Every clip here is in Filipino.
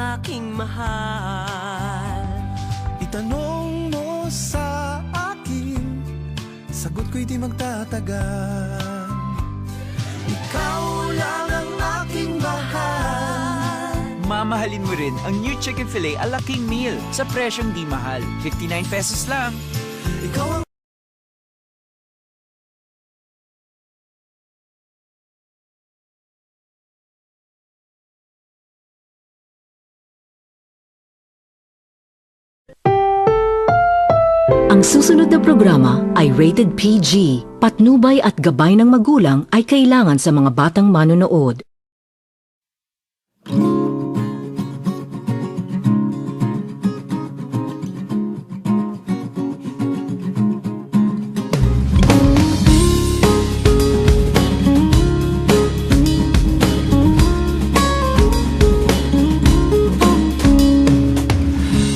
aking mahal. Itanong mo sa akin, sagot ko'y di magtatagal. Ikaw lang ang aking mahal. Mamahalin mo rin ang new chicken fillet a la King Meal sa presyong di mahal. 59 pesos lang. Ikaw ang Ang susunod na programa ay rated PG. Patnubay at gabay ng magulang ay kailangan sa mga batang manonood.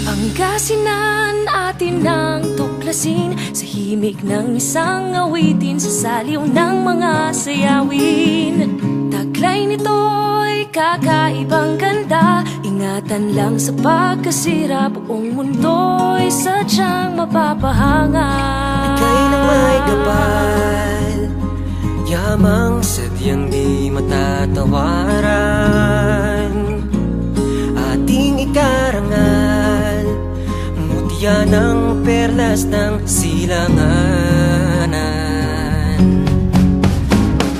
Ang kasinan atin ng tuklasin sa himig ng isang awitin, sa saliw ng mga sayawin. Taglay nito'y kakaibang ganda, ingatan lang sa pagkasira, buong mundo'y sadyang mapapahanga. Ika'y nang may gabal, yamang sadyang di matatawaran. Ating ikarangal, mutya ng perlas ng silanganan.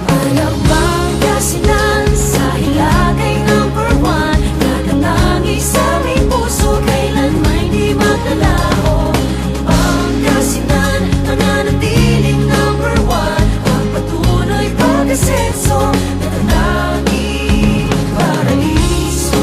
Ano bang kasinan sa Hilagay number 1? Nakatangi sa aming puso, kailanman di maglalaho. Ang kasinan, nananatiling number 1, pagpatuloy pag-asenso, nakatangi paraiso.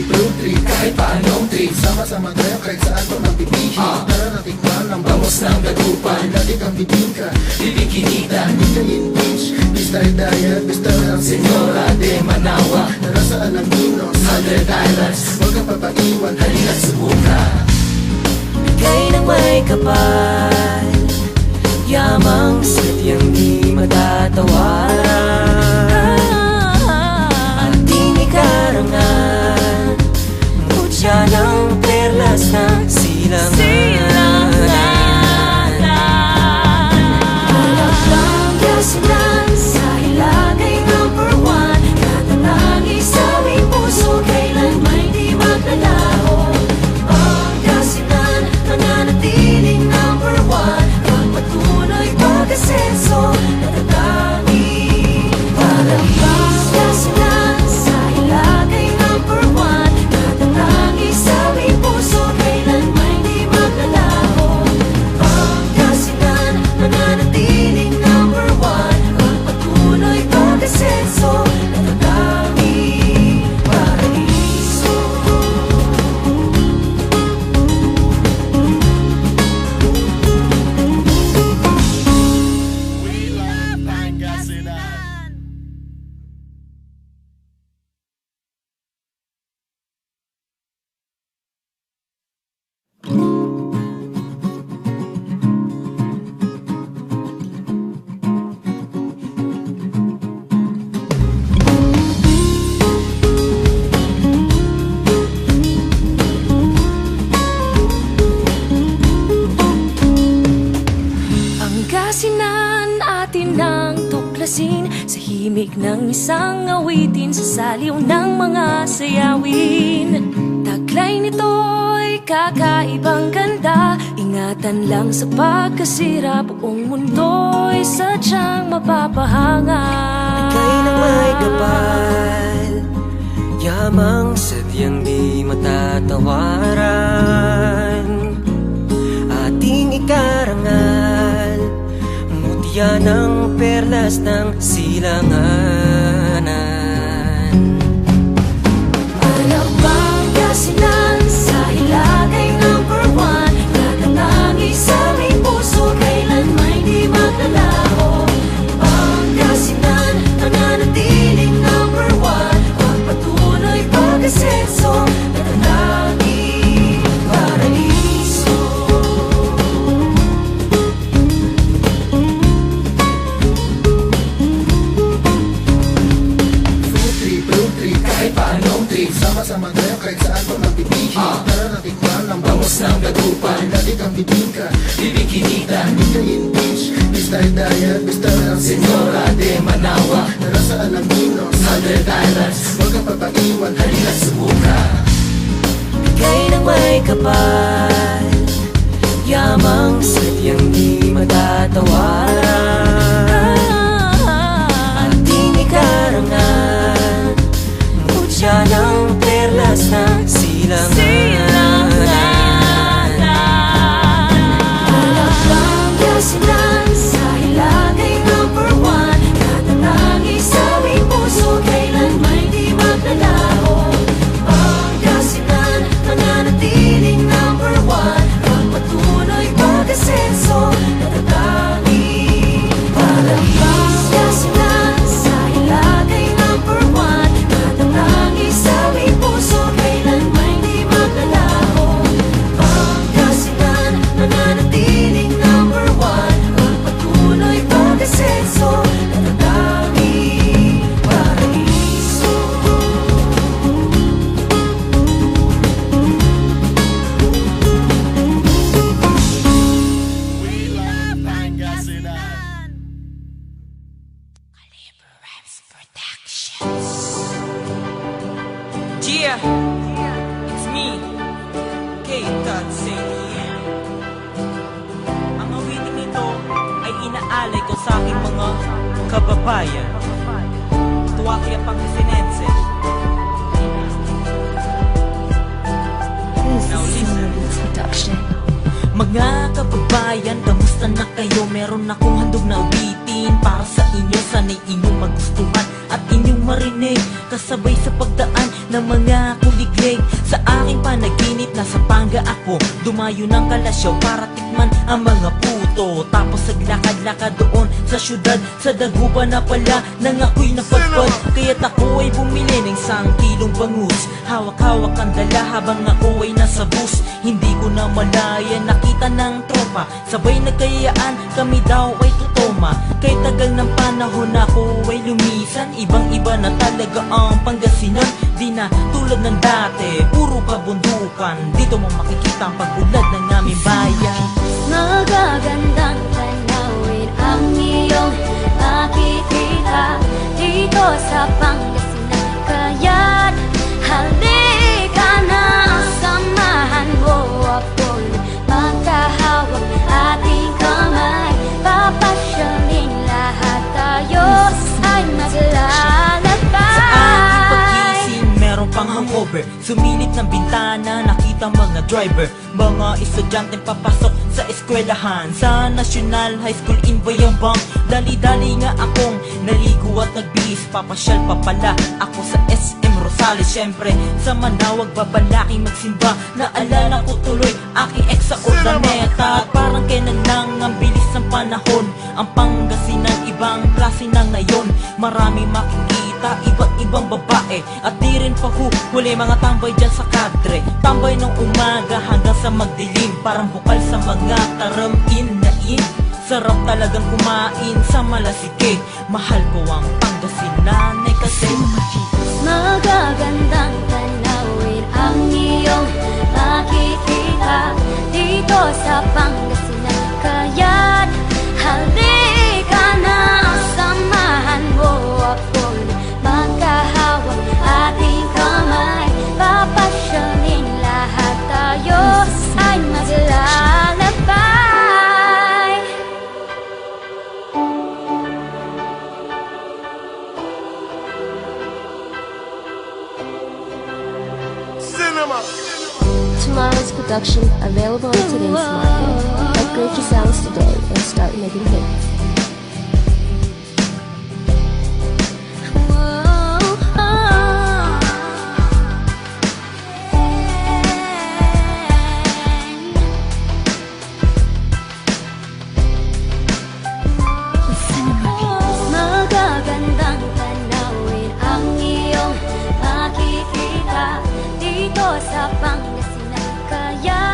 Fruit tree, kahit paanong tree. Sama-sama tayo kahit saan pa magpipihi. Tara natikman ang bangos ng dagupan. Lagi kang bibingka, bibikinita. Ikayin beach, Vista Hidayat, Vista ng Senyora de Managua. Tara sa Alaminos, 100 Islands. Huwag kang papaiwan, halina't subukan. Ika'y nang may kapal, yamang sadyang di matatawaran. Ating ikarangan, mutya ng perlas ng silanganan. Ang kasinan sa Hilagay number 1, nakatangi sa aming puso, kailanman di maglalaho. Ang kasinan, nananatiling number 1, pagpatuloy pag-asenso, nakatangi paraiso. Kasinan sa Hilagay number 1, nakatangi sa aming puso, kailanman di maglalaho. Ang kasinan, nananatiling number 1, pagpatuloy pag-asenso, nakatangi paraiso. Ang kasinan atin ng tuklasin sa himig ng isang awitin, sa saliw ng mga sayawin. Taglay nito'y kakaibang ganda, ingatan lang sa pagkasira, buong mundo'y sadyang mapapahanga. Ika'y nang may gabal, yamang sadyang di matatawaran. Ating ikarangal, mutya ng perlas ng silanganan. Ano bang kasinan sa Hilagay number 1, nakatangi sa aming puso, kailanman di maglalaho. Ang kasinan, nananatiling number 1, pagpatuloy pag-asenso, nakatangi paraiso. Sama-sama tayo kahit saan pa magpipihi Tara natin man ang bangos ng dagupan Lagi kang bibingka, bibikinita Hindi ka impeach, Mr. Diet Mr. Senora de Manawa Tara sa Alaminos, 100 Islands Huwag kang papaiwan, halina sumuka Bigay ng may kapal Yamang sadyang di matatawaran Ating ikarangan Mutya ng perlas na silangan Pangasinan sa Ilagay number 1 Katanangi sa may puso Kailanman di maglalaho Pangasinan mananatiling number 1 Pagpatuloy pag-asenso Natatangi Pangasinan sa Ilagay number 1 Katanangi sa may puso Kailanman di maglalaho Pangasinan mananatiling number 1 Pagpatuloy pag-asenso Natatangi paraiso Gia, it's me, K-Dot Saint. Ang awiting nito ay inaalay ko sa aking mga kababayan. Tuwakya Pangasinense. Now listen. Mga kababayan, kamusta na kayo? Meron akong handog na awitin para sa inyo. Sana'y inyong magustuhan at inyong marinig. Kasabay sa pagdaan ng mga kuliglig. Sa aking panaginip, nasa Panga ako. Dumayo ng Kalasyaw para tikman ang mga puto. Tapos naglakad-lakad doon sa syudad. Sa Dagupan na pala nang ako'y napagpag. Kaya't ako ay bumili ng 1 kilong bangus. Hawak-hawak ang dala habang ako ay nasa bus. Hindi ko na malaya nakita ng tropa. Sabay nagkayaan, kami daw ay tutoma. Kay tagal ng panahon ako ay lumisan. Ibang-iba na talaga ang Pangasinan. Di na tulad ng dati, puro kabundukan. Dito mo makikita ang pagulad ng aming bayan. Magagandang tanawin ang iyong makikita dito sa Pangasinan. Kaya't halika na, samahan mo ako'y magkahawak ating kamay. Papasyalin lahat tayo ay maglalakbay. Sa aking pag-ising meron pang hangover. Sumilip ng bintana, nakita mga driver. Mga estudyante papasok sa eskwelahan. Sa National High School in Bayambang. Dali-dali nga akong naligo at nagbihis. Papasyal pa pala ako sa SM Rosales. Siyempre sa Manawag babalaking magsimba. Naalala ko tuloy aking ex sa Urdaneta. At parang kailan lang ang bilis ng panahon. Ang Pangasinan ibang klase na ngayon. Marami makikita, iba't ibang babae. At di rin pa huli mga tambay dyan sa kadre. Tambay ng umaga hanggang sa magdilim. Parang bukal sa mga taramin na in. Sarap talagang kumain sa Malasike. Mahal ko ang Pangasinan ay kasi Magagandang tanawin ang iyong makikita dito sa Pangasinan. Kaya't halika na, samahan mo ako'y magkahawak ating kamay. Papasyalin lahat tayo ay maglalakbay. Tomorrow's production available in today's market. Upgrade your sounds today and start making hits. Magagandang tanawin ang iyong makikita dito sa Pangasinan. Kaya